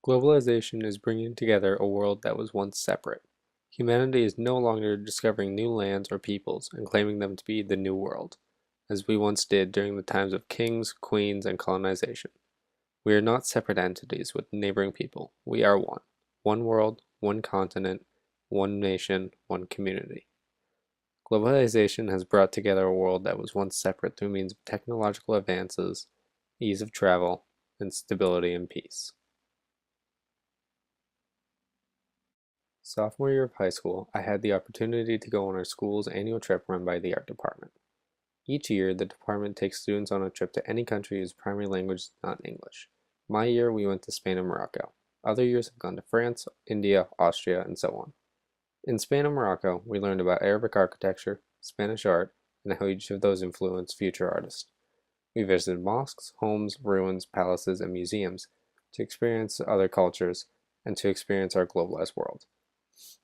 Globalization is bringing together a world that was once separate. Humanity is no longer discovering new lands or peoples and claiming them to be the New World, as we once did during the times of kings, queens, and colonization. We are not separate entities with neighboring people. We are one. One world, one continent, one nation, one community. Globalization has brought together a world that was once separate through means of technological advances, ease of travel, and stability and peace. Sophomore year of high school, I had the opportunity to go on our school's annual trip run by the art department. Each year, the department takes students on a trip to any country whose primary language is not English. My year, we went to Spain and Morocco. Other years have gone to France, India, Austria, and so on. In Spain and Morocco, we learned about Arabic architecture, Spanish art, and how each of those influenced future artists. We visited mosques, homes, ruins, palaces, and museums to experience other cultures and to experience our globalized world.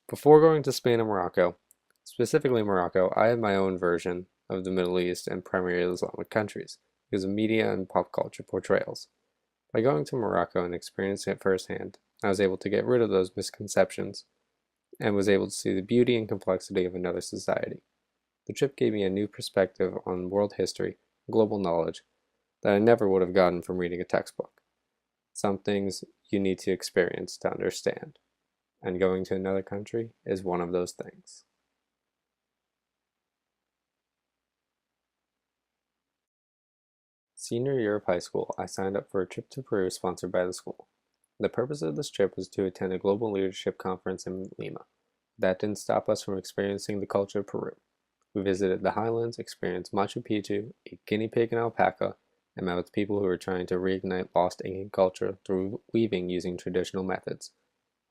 Before going to Spain and Morocco, specifically Morocco, I had my own version of the Middle East and primarily Islamic countries because of media and pop culture portrayals. By going to Morocco and experiencing it firsthand, I was able to get rid of those misconceptions and was able to see the beauty and complexity of another society. The trip gave me a new perspective on world history and global knowledge that I never would have gotten from reading a textbook. Some things you need to experience to understand, and going to another country is one of those things. Senior year of high school, I signed up for a trip to Peru sponsored by the school. The purpose of this trip was to attend a global leadership conference in Lima. That didn't stop us from experiencing the culture of Peru. We visited the highlands, experienced Machu Picchu, ate guinea pig and alpaca, and met with people who were trying to reignite lost Incan culture through weaving using traditional methods,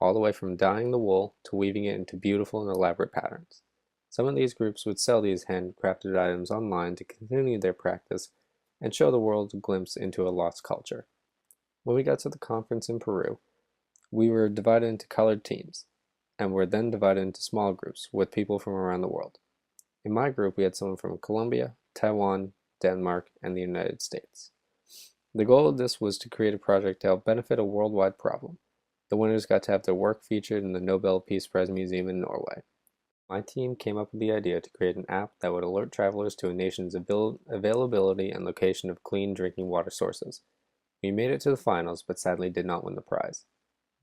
all the way from dyeing the wool to weaving it into beautiful and elaborate patterns. Some of these groups would sell these handcrafted items online to continue their practice and show the world a glimpse into a lost culture. When we got to the conference in Peru, we were divided into colored teams, and were then divided into small groups with people from around the world. In my group, we had someone from Colombia, Taiwan, Denmark, and the United States. The goal of this was to create a project to help benefit a worldwide problem. The winners got to have their work featured in the Nobel Peace Prize Museum in Norway. My team came up with the idea to create an app that would alert travelers to a nation's availability and location of clean drinking water sources. We made it to the finals, but sadly did not win the prize.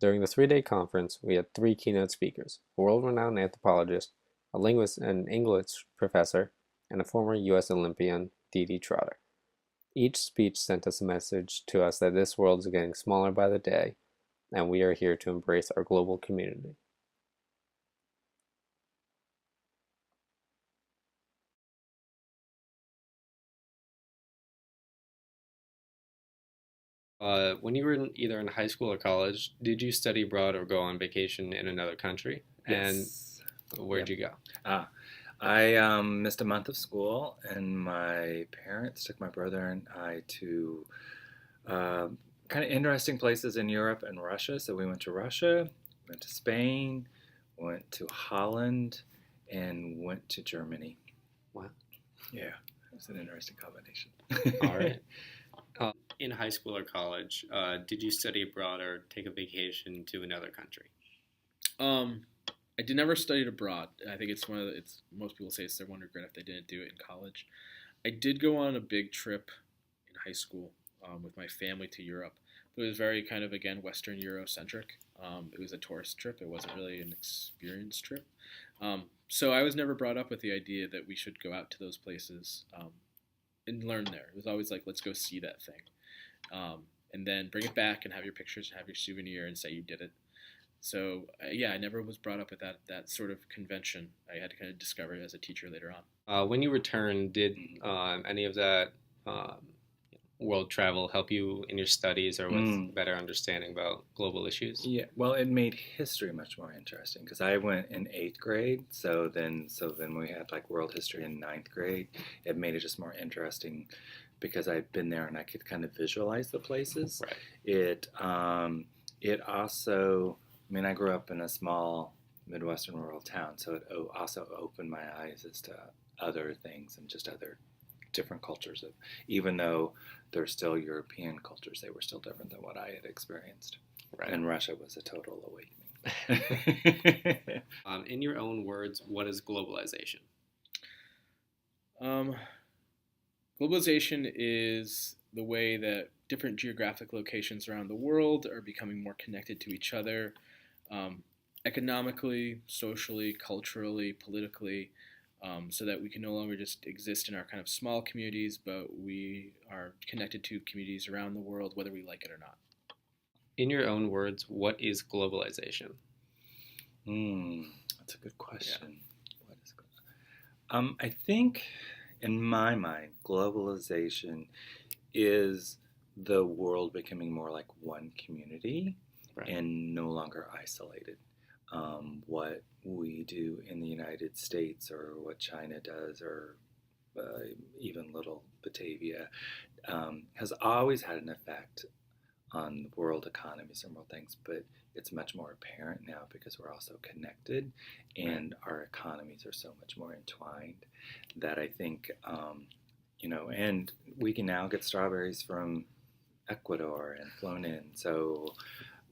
During the 3-day conference, we had 3 keynote speakers: a world-renowned anthropologist, a linguist and English professor, and a former U.S. Olympian, Dee Dee Trotter. Each speech sent us a message to us that this world is getting smaller by the day, and we are here to embrace our global community. When you were either in high school or college, did you study abroad or go on vacation in another country? And Yes. where'd Yep. you go? Ah, I missed a month of school, and my parents took my brother and I to kind of interesting places in Europe and Russia. So we went to Russia, went to Spain, went to Holland, and went to Germany. Wow. Yeah, it's an interesting combination. All right. In high school or college, did you study abroad or take a vacation to another country? Um, I did never studied abroad. I think it's one of the, it's most people say it's their one regret if they didn't do it in college. I did go on a big trip in high school with my family to Europe. But it was very kind of again Western Eurocentric. It was a tourist trip. It wasn't really an experience trip. So I was never brought up with the idea that we should go out to those places and learn there. It was always like, let's go see that thing, and then bring it back and have your pictures and have your souvenir and say you did it. So yeah, I never was brought up with that sort of convention. I had to kind of discover it as a teacher later on. When you returned, did any of that um, world travel help you in your studies or with Mm. better understanding about global issues? Yeah, well, it made history much more interesting because I went in eighth grade, so then we had like world history in ninth grade. It made it just more interesting because I'd been there and I could kind of visualize the places. Right. It also, I mean, I grew up in a small Midwestern rural town, so it also opened my eyes as to other things and just other different cultures. Even though they're still European cultures, they were still different than what I had experienced. Right. And Russia was a total awakening. In your own words, what is globalization? Globalization is the way that different geographic locations around the world are becoming more connected to each other, economically, socially, culturally, politically, so that we can no longer just exist in our kind of small communities, but we are connected to communities around the world, whether we like it or not. In your own words, what is globalization? That's a good question. What is I think, in my mind, globalization is the world becoming more like one community, right, and no longer isolated. What we do in the United States, or what China does, or even little Batavia, has always had an effect on world economies and world things, but it's much more apparent now because we're also connected, and our economies are so much more entwined that I think, and we can now get strawberries from Ecuador and flown in. So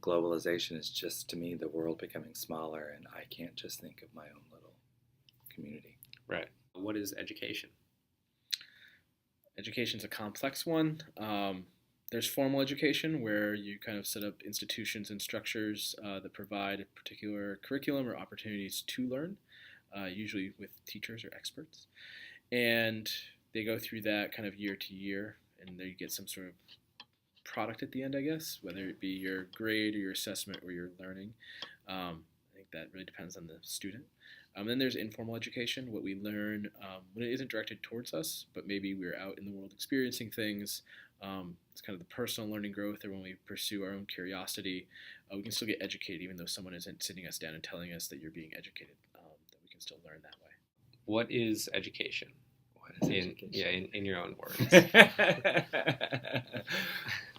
globalization is just, to me, the world becoming smaller, and I can't just think of my own little community. Right. What is education? Education's a complex one. There's formal education, where you kind of set up institutions and structures that provide a particular curriculum or opportunities to learn, usually with teachers or experts. And they go through that kind of year to year, and there you get some sort of product at the end, I guess, whether it be your grade or your assessment or your learning. I think that really depends on the student. Then there's informal education, what we learn when it isn't directed towards us, but maybe we're out in the world experiencing things. It's kind of the personal learning growth, or when we pursue our own curiosity, we can still get educated even though someone isn't sitting us down and telling us that you're being educated, that we can still learn that way. What is education? What is education? In your own words.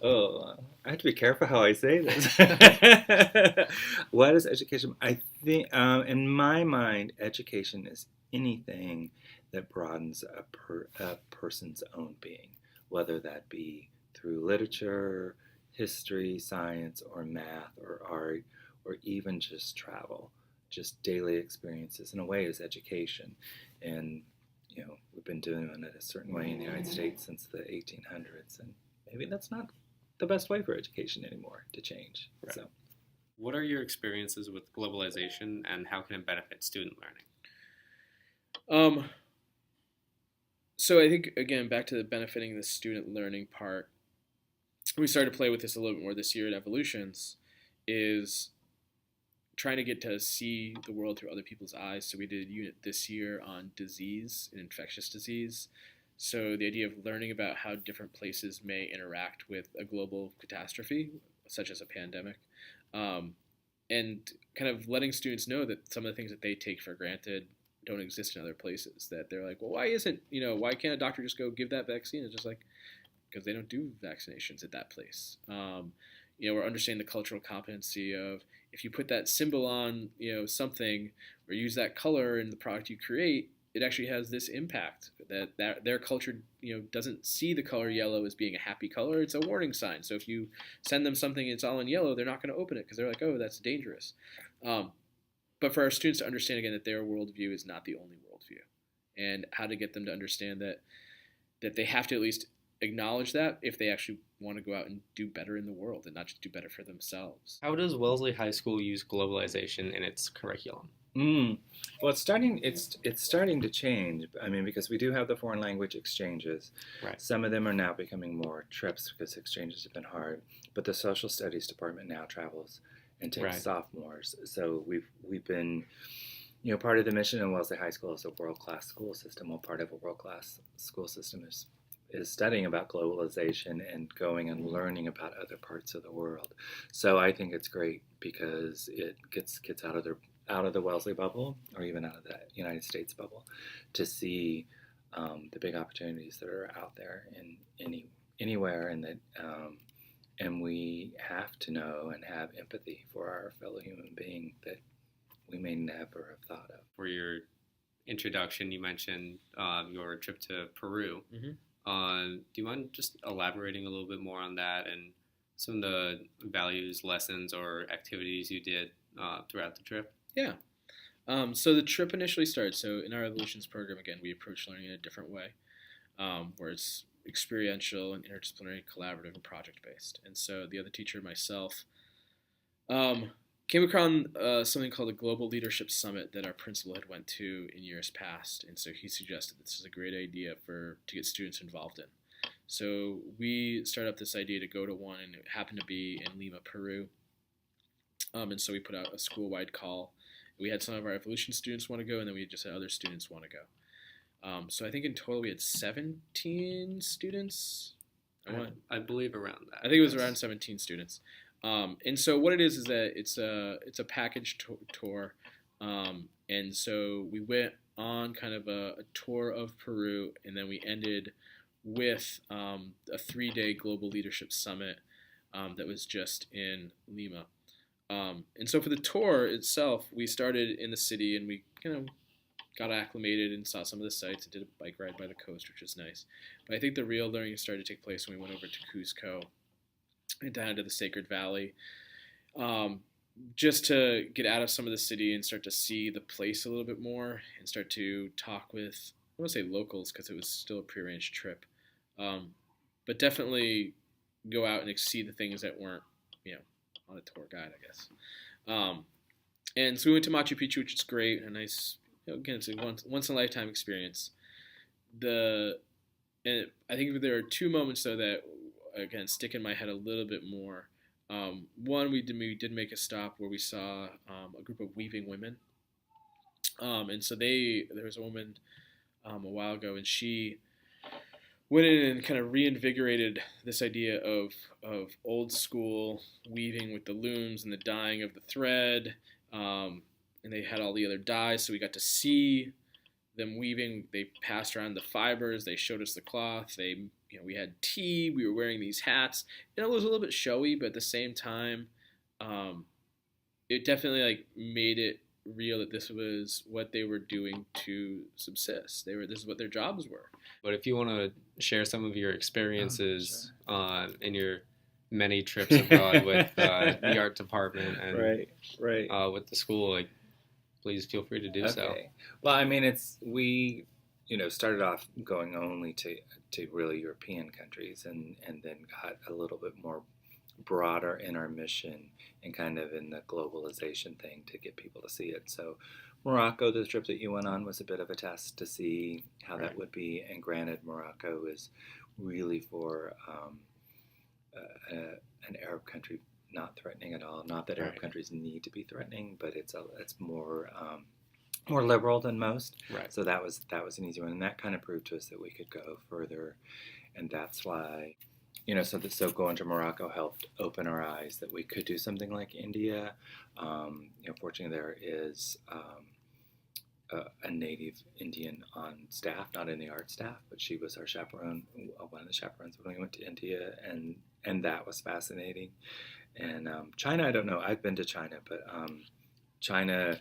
Oh, I have to be careful how I say this. What is education? I think, in my mind, education is anything that broadens a person's own being, whether that be through literature, history, science, or math, or art, or even just travel. Just daily experiences, in a way, is education. And we've been doing it a certain way in the United States since the 1800s, and maybe that's not the best way for education anymore to change. Right. So, what are your experiences with globalization, and how can it benefit student learning? So I think, again, back to the benefiting the student learning part, we started to play with this a little bit more this year at Evolutions, is trying to get to see the world through other people's eyes. So we did a unit this year on disease and infectious disease. So the idea of learning about how different places may interact with a global catastrophe, such as a pandemic, and kind of letting students know that some of the things that they take for granted don't exist in other places. That they're like, well, why can't a doctor just go give that vaccine? It's just like, because they don't do vaccinations at that place. We're understanding the cultural competency of, if you put that symbol on, something, or use that color in the product you create, it actually has this impact that their culture, doesn't see the color yellow as being a happy color. It's a warning sign. So if you send them something and it's all in yellow, they're not going to open it because they're like, oh, that's dangerous. But for our students to understand, again, that their worldview is not the only worldview, and how to get them to understand that they have to at least acknowledge that if they actually want to go out and do better in the world, and not just do better for themselves. How does Wellesley High School use globalization in its curriculum? Well, it's starting to change. I mean, because we do have the foreign language exchanges. Right. Some of them are now becoming more trips because exchanges have been hard. But the social studies department now travels and takes sophomores. So we've been, part of the mission in Wellesley High School is a world-class school system. Well, part of a world-class school system is studying about globalization and going and learning about other parts of the world. So I think it's great because it gets kids out of the Wellesley bubble, or even out of the United States bubble, to see the big opportunities that are out there in anywhere, and that and we have to know and have empathy for our fellow human being that we may never have thought of. For your introduction, you mentioned your trip to Peru. Mm-hmm. Do you mind just elaborating a little bit more on that, and some of the values, lessons, or activities you did throughout the trip? Yeah. So the trip initially started. So in our Evolutions program, again, we approach learning in a different way, where it's experiential and interdisciplinary, collaborative, and project based. And so the other teacher, myself, came across something called the Global Leadership Summit that our principal had went to in years past, and so he suggested this is a great idea to get students involved in. So we started up this idea to go to one, and it happened to be in Lima, Peru. And so we put out a school-wide call. We had some of our evolution students want to go, and then we just had other students want to go. So I think in total we had 17 students. I believe around that. I think it was around 17 students. And so what it is that it's a package tour. And so we went on kind of a tour of Peru, and then we ended with a 3-day global leadership summit that was just in Lima. And so for the tour itself, we started in the city, and we kind of got acclimated and saw some of the sites and did a bike ride by the coast, which was nice. But I think the real learning started to take place when we went over to Cuzco and down to the Sacred Valley, just to get out of some of the city and start to see the place a little bit more and start to talk with, I won't say locals because it was still a prearranged trip, but definitely go out and see the things that weren't, on a tour guide, I guess. And so we went to Machu Picchu, which is great, a nice, again, it's a once in a lifetime experience. And I think there are two moments though that again stick in my head a little bit more. One, we did make a stop where we saw a group of weaving women, and so there was a woman a while ago, and she went in and kind of reinvigorated this idea of old school weaving with the looms and the dyeing of the thread, and they had all the other dyes, so we got to see them weaving. They passed around the fibers, they showed us the cloth, we had tea, we were wearing these hats. It was a little bit showy, but at the same time, it definitely made it real that this was what they were doing to subsist. This is what their jobs were. But if you want to share some of your experiences in your many trips abroad with the art department and with the school, please feel free to do so. Well, I mean, we started off going only to really European countries, and then got a little bit more broader in our mission and kind of in the globalization thing to get people to see it. So Morocco, the trip that you went on, was a bit of a test to see how that would be. And granted, Morocco is really for an Arab country, not threatening at all. Not that Arab countries need to be threatening, but it's more liberal than most. Right. So that was an easy one, and that kind of proved to us that we could go further, and that's why. So going to Morocco helped open our eyes that we could do something like India. Fortunately, there is a native Indian on staff, not in the art staff, but she was our chaperone, one of the chaperones when we went to India, and that was fascinating. And China, I don't know. I've been to China, but China,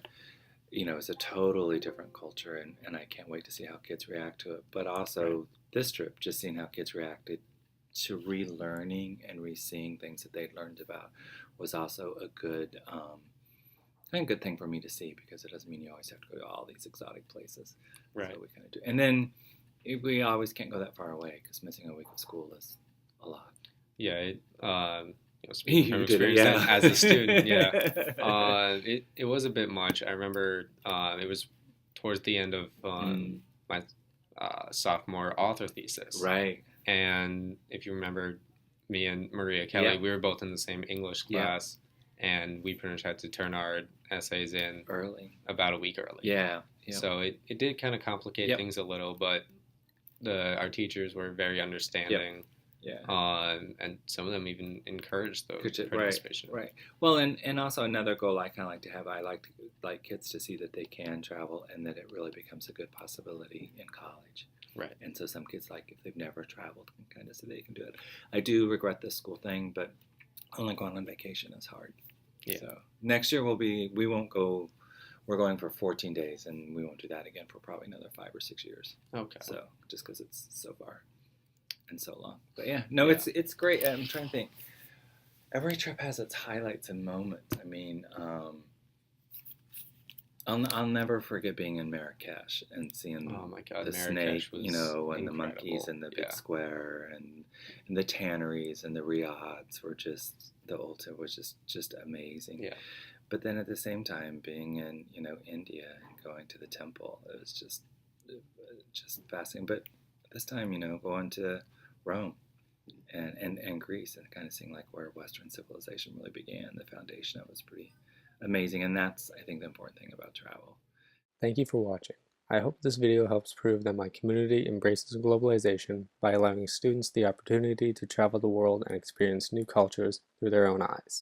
is a totally different culture, and I can't wait to see how kids react to it. But also this trip, just seeing how kids reacted to relearning and re-seeing things that they'd learned about was also a good thing for me to see, because it doesn't mean you always have to go to all these exotic places. Right. So we kind of do. And then we always can't go that far away, because missing a week of school is a lot. Yeah. Speaking from experience as a student, it was a bit much. I remember it was towards the end of my sophomore author thesis. Right. And if you remember, me and Maria Kelly, we were both in the same English class, and we pretty much had to turn our essays in early, about a week early. Yeah. So it did kind of complicate things a little, but our teachers were very understanding. And some of them even encouraged the participation. Right. Well, and also another goal I kind of like to have, I like kids to see that they can travel and that it really becomes a good possibility in college. Right. And so some kids, if they've never traveled, can kind of say they can do it. I do regret this school thing, but only going on vacation is hard. Yeah. So next year we won't go, we're going for 14 days, and we won't do that again for probably another 5 or 6 years. Okay. So just because it's so far and so long. But it's great. I'm trying to think. every trip has its highlights and moments. I mean, I'll never forget being in Marrakesh and seeing Oh my God, the Marrakesh snake, you know, and the incredible. monkeys in the big Yeah. square, and the tanneries and the riads were just the ultimate was just amazing. Yeah. But then at the same time, being in India and going to the temple, it was just fascinating. But this time, going to Rome and Greece and kind of seeing like where Western civilization really began, the foundation of it was pretty amazing. And that's, I think, the important thing about travel. Thank you for watching. I hope this video helps prove that my community embraces globalization by allowing students the opportunity to travel the world and experience new cultures through their own eyes.